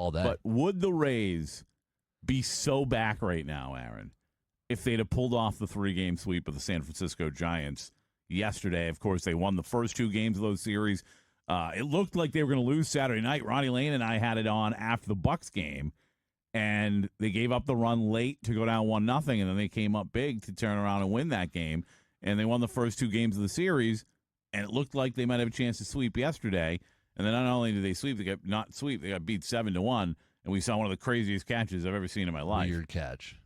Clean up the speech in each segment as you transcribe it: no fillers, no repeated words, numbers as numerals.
all day. But would the Rays be so back right now, Aaron, if they'd have pulled off the 3-game sweep of the San Francisco Giants yesterday? Of course, they won the first 2 games of those series. It looked like they were going to lose Saturday night. Ronnie Lane and I had it on after the Bucks game, and they gave up the run late to go down 1-0, and then they came up big to turn around and win that game, and they won the first 2 games of the series, and it looked like they might have a chance to sweep yesterday. And then not only did they sweep, they got beat 7-1, and we saw one of the craziest catches I've ever seen in my life. Weird catch.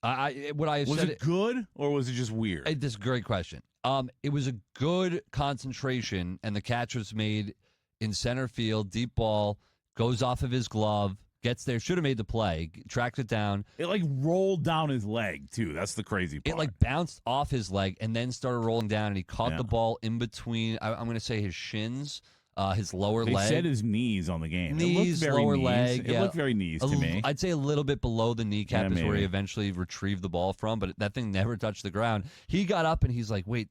Was it good or was it just weird? This is a great question. It was a good concentration, and the catch was made in center field, deep ball, goes off of his glove, gets there, should have made the play, tracked it down. It rolled down his leg too. That's the crazy part. It bounced off his leg and then started rolling down, and he caught the ball in between. I'm going to say his shins. His lower leg. They said his knees on the game. Knees, lower leg. It looked very knees to me. I'd say a little bit below the kneecap is where he eventually retrieved the ball from, but that thing never touched the ground. He got up and he's like, wait,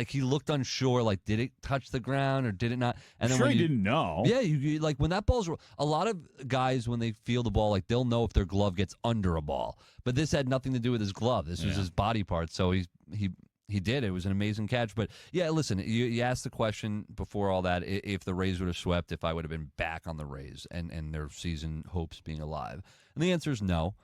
he looked unsure, did it touch the ground or did it not? And I'm sure he didn't know. Yeah, you when that ball's a lot of guys, when they feel the ball, they'll know if their glove gets under a ball. But this had nothing to do with his glove. This was his body part, so he did. It was an amazing catch. But, yeah, listen, you asked the question before all that, if the Rays would have swept, if I would have been back on the Rays and their season hopes being alive. And the answer is no.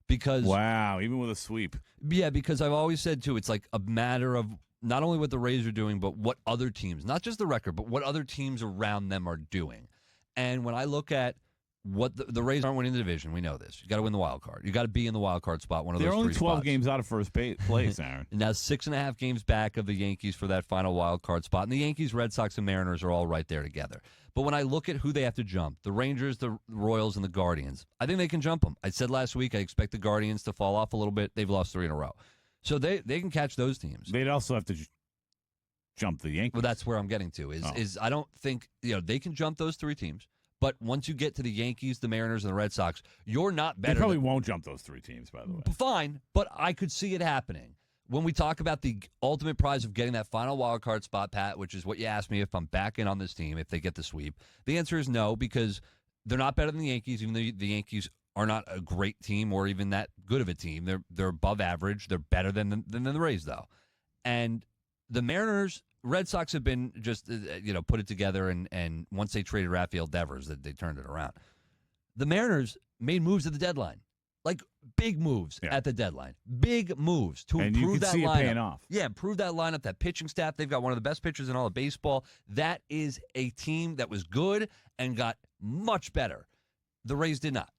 Because wow, even with a sweep. Yeah, because I've always said, too, it's a matter of not only what the Rays are doing, but what other teams, not just the record, but what other teams around them are doing. And when I look at what the Rays aren't winning the division, we know this. You got to win the wild card. You got to be in the wild card spot. They're only 12 games out of first place, Aaron. And now 6.5 games back of the Yankees for that final wild card spot. And the Yankees, Red Sox, and Mariners are all right there together. But when I look at who they have to jump, the Rangers, the Royals, and the Guardians, I think they can jump them. I said last week I expect the Guardians to fall off a little bit. They've lost 3 in a row, so they can catch those teams. They'd also have to jump the Yankees. Well, that's where I'm getting to. Is I don't think they can jump those 3 teams. But once you get to the Yankees, the Mariners, and the Red Sox, you're not better. They probably won't jump those 3 teams, by the way. Fine, but I could see it happening. When we talk about the ultimate prize of getting that final wild card spot, Pat, which is what you asked me if I'm back in on this team, if they get the sweep, the answer is no, because they're not better than the Yankees, even though the Yankees are not a great team or even that good of a team. They're above average. They're better than the Rays, though. And the Mariners, Red Sox have been just, put it together, and once they traded Rafael Devers, they turned it around. The Mariners made moves at the deadline, big moves at the deadline, big moves to improve that lineup. And you can see it paying off. Yeah, improve that lineup, that pitching staff. They've got one of the best pitchers in all of baseball. That is a team that was good and got much better. The Rays did not.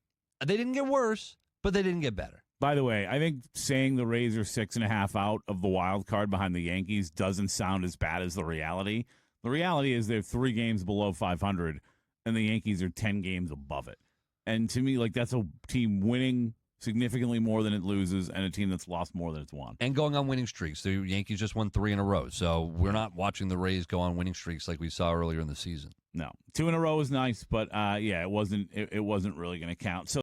They didn't get worse, but they didn't get better. By the way, I think saying the Rays are 6.5 out of the wild card behind the Yankees doesn't sound as bad as the reality. The reality is they're 3 games below 500, and the Yankees are 10 games above it. And to me, that's a team winning significantly more than it loses, and a team that's lost more than it's won. And going on winning streaks. The Yankees just won 3 in a row, so we're not watching the Rays go on winning streaks like we saw earlier in the season. No, 2 in a row is nice, but it wasn't really going to count. So